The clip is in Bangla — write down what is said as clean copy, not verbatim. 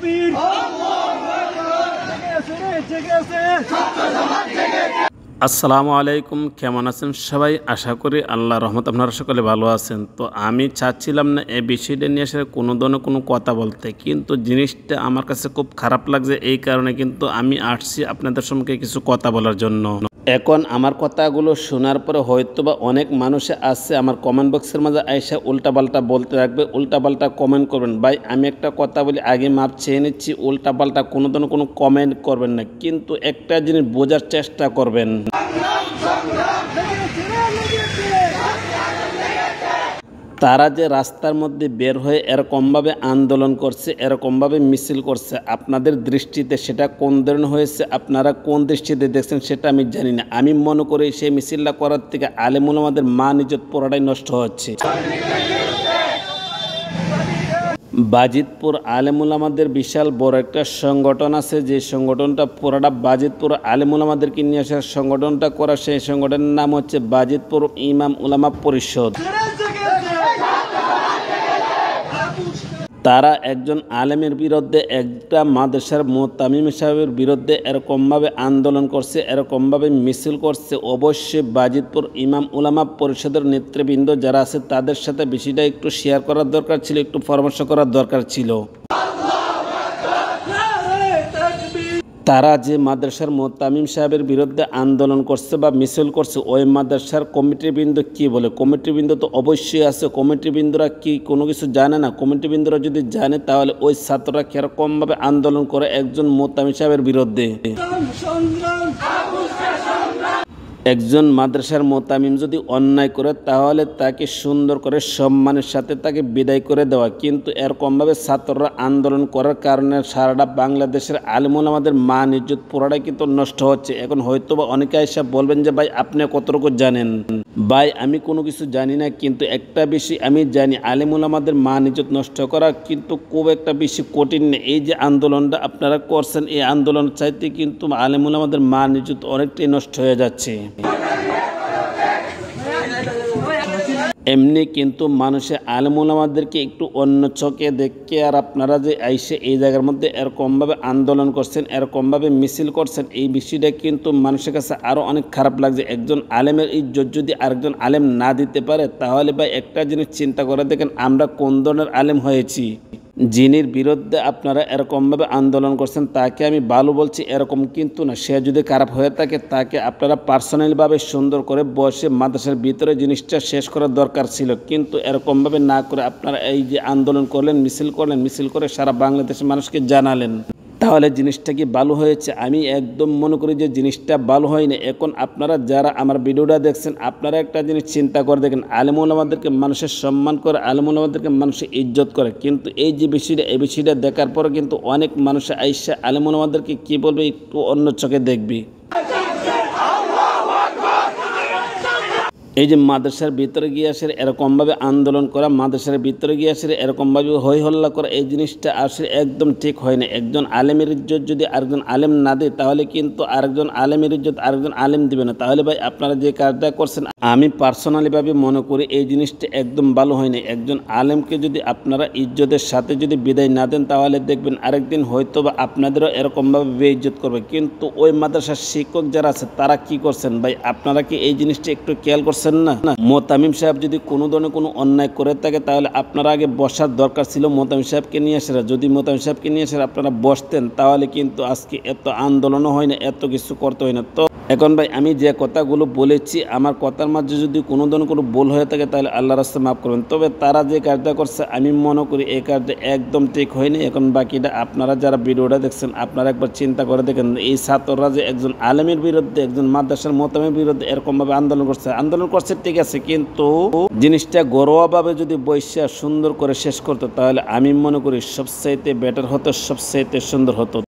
তাকবীর জেগে আছে আসসালামু আলাইকুম, কেমন আছেন সবাই? আশা করি আল্লাহর রহমত আপনারা সকলে ভালো আছেন। তো আমি চাচ্ছিলাম না এই বিষয়টা নিয়ে আসলে কোনো ধরনের কোনো কথা বলতে, কিন্তু জিনিসটা আমার কাছে খুব খারাপ লাগছে। এই কারণে কিন্তু আমি আসছি আপনাদের সঙ্গে কিছু কথা বলার জন্য। এখন আমার কথাগুলো শোনার পরে হয়তো বা অনেক মানুষে আসছে আমার কমেন্ট বক্সের মাঝে আইসা উল্টাপাল্টা বলতে রাখবে, উল্টাপাল্টা কমেন্ট করবেন। ভাই আমি একটা কথা বলি, আগে মাপ চেয়ে নিচ্ছি, উল্টাপাল্টা কোনো ধরনের কোনো কমেন্ট করবেন না, কিন্তু একটা জিনিস বোঝার চেষ্টা করবেন। তারা যে রাস্তার মধ্যে বের হয়ে এরকমভাবে আন্দোলন করছে, এরকমভাবে মিছিল করছে, আপনাদের দৃষ্টিতে সেটা কোন ধরনের হয়েছে, আপনারা কোন দৃষ্টিতে দেখছেন সেটা আমি জানি না। আমি মনে করি সেই মিছিলটা করার থেকে আলেম ওলামাদের মান ইজ্জত পুরোটাই নষ্ট হচ্ছে। বাজিতপুর আলেম ওলামাদের বিশাল বড় একটা সংগঠন আছে, যে সংগঠনটা পুরোটা বাজিতপুর আলেম ওলামাদেরকে নিয়ে আসার সংগঠনটা করা, সেই সংগঠনের নাম হচ্ছে বাজিতপুর ইমাম উলামা পরিষদ। তারা একজন আলেমের বিরুদ্ধে, একটা মাদ্রাসার মুতামিম সাহেবের বিরুদ্ধে এরকমভাবে আন্দোলন করছে, এরকমভাবে মিছিল করছে। অবশ্যই বাজিতপুর ইমাম উলামা পরিষদের নেতৃবৃন্দ যারা আছে তাদের সাথে বিষয়টা একটু শেয়ার করার দরকার ছিল, একটু পরামর্শ করার দরকার ছিল। তারা যে মাদ্রাসার মুতামিম সাহেবের বিরুদ্ধে আন্দোলন করছে বা মিছিল করছে, ওই মাদ্রাসার কমিটিবৃন্দ কি বলে? কমিটিবৃন্দ তো অবশ্যই আছে। কমিটিবৃন্দরা কি কোনো কিছু জানে না? কমিটিবৃন্দরা যদি জানে তাহলে ওই ছাত্ররা কিরকমভাবে আন্দোলন করে একজন মুতামিম সাহেবের বিরুদ্ধে। একজন মাদ্রাসার মুতামিম যদি অন্যায় করে তাহলে তাকে সুন্দর করে সম্মানের সাথে তাকে বিদায় করে দেওয়া, কিন্তু এরকমভাবে ছাত্ররা আন্দোলন করার কারণে সারাটা বাংলাদেশের আলেম ওলামাদের মান ইজ্জত পুরোটাই কিন্তু নষ্ট হচ্ছে। এখন হয়তো বা অনেকে এসে বলবেন যে ভাই আপনি কতটুকু জানেন? ভাই আমি কোনো কিছু জানি না, কিন্তু একটা বিষয় আমি জানি, আলেম ওলামাদের মান ইজ্জত নষ্ট করা কিন্তু খুব একটা বেশি কঠিন নেই। এই যে আন্দোলনটা আপনারা করছেন, এই আন্দোলন চাইতে কিন্তু আলেম ওলামাদের মান ইজ্জত অনেকটাই নষ্ট হয়ে যাচ্ছে। এমনি কিন্তু মানুষের আলেম ওলামাদেরকে একটু অন্য চোখে দেখে, আর আপনারা যে আইসে এই জায়গার মধ্যে এরকমভাবে আন্দোলন করছেন, এরকমভাবে মিছিল করছেন, এই বিষয়টা কিন্তু মানুষের কাছে আরও অনেক খারাপ লাগছে। একজন আলেমের ইজ্জত যদি আরেকজন আলেম না দিতে পারে, তাহলে ভাই একটা জিনিস চিন্তা করে দেখেন আমরা কোন ধরনের আলেম হয়েছি। যিনির বিরুদ্ধে আপনারা এরকমভাবে আন্দোলন করছেন তাকে আমি ভালো বলছি এরকম কিন্তু না। সে যদি খারাপ হয়ে থাকে তাকে আপনারা পার্সোনালিভাবে সুন্দর করে বসে মাদ্রাসার ভিতরে জিনিসটা শেষ করার দরকার ছিল, কিন্তু এরকমভাবে না করে আপনারা এই যে আন্দোলন করলেন, মিছিল করলেন, মিছিল করে সারা বাংলাদেশের মানুষকে জানালেন, তাহলে জিনিসটা কি ভালো হয়েছে? আমি একদম মনে করি যে জিনিসটা ভালো হয়নি। এখন আপনারা যারা আমার ভিডিওটা দেখছেন, আপনারা একটা জিনিস চিন্তা করে দেখেন, আলেম ওলামাদেরকে মানুষের সম্মান করে, আলেম ওলামাদেরকে মানুষের ইজ্জত করে, কিন্তু এই যে বিষয়টা, এই বিষয়টা দেখার পরে কিন্তু অনেক মানুষ আইসা আলেম ওলামাদেরকে কী বলবে একটু অন্য চোখে দেখবি। এই যে মাদ্রাসার ভিতরে গিয়ে আসে এরকমভাবে আন্দোলন করা, মাদ্রাসার ভিতরে গিয়ে আসে এরকমভাবে হই হল্লা করা, এই জিনিসটা আসলে একদম ঠিক হয় না। একজন আলেমের ইজ্জত যদি আরেকজন আলেম না দেয়, তাহলে কিন্তু আরেকজন আলেমের ইজ্জত আরেকজন আলেম দিবে না। তাহলে ভাই আপনারা যে কাজটা করছেন, আমি পার্সোনালিভাবে মনে করি এই জিনিসটা একদম ভালো হয় না। একজন আলেমকে যদি আপনারা ইজ্জতের সাথে যদি বিদায় না দেন, তাহলে দেখবেন আরেকদিন হয়তো বা আপনাদেরও এরকমভাবে বেইজ্জত করবে। কিন্তু ওই মাদ্রাসার শিক্ষক যারা আছে তারা কি করছেন ভাই? আপনারা কি এই জিনিসটা একটু খেয়াল করছেন না? মুতামিম সাহেব যদি কোনো ধরনের কোনো অন্যায় করে থাকে, তাহলে আপনারা আগে বসার দরকার ছিল মুতামিম সাহেবকে নিয়ে আসে। যদি মুতামিম সাহেবকে নিয়ে আসে আপনারা বসতেন, তাহলে কিন্তু আজকে এত আন্দোলনও হয় না, এত কিছু করতে হয় না। তো এখন ভাই আমি যে কথাগুলো বলেছি, আমার কথার মাঝে যদি কোনো ধরনের কোনো ভুল হয়ে থাকে তাহলে আল্লাহর রাস্তায় মাফ করবেন। তবে তারা যে কাজটা করছে আমি মনে করি এই কাজটা একদম ঠিক হয়নি। এখন বাকিটা আপনারা যারা ভিডিওটা দেখছেন আপনারা একবার চিন্তা করে দেখেন, এই ছাত্ররা যে একজন আলেমের বিরুদ্ধে, একজন মাদ্রাসার মুতামিমের বিরুদ্ধে এরকমভাবে আন্দোলন করছে ঠিক আছে, কিন্তু জিনিসটা ঘরোয়াভাবে যদি বৈশা সুন্দর করে শেষ করতো, তাহলে আমি মনে করি সবচাইতে বেটার হতো, সবচাইতে সুন্দর হতো।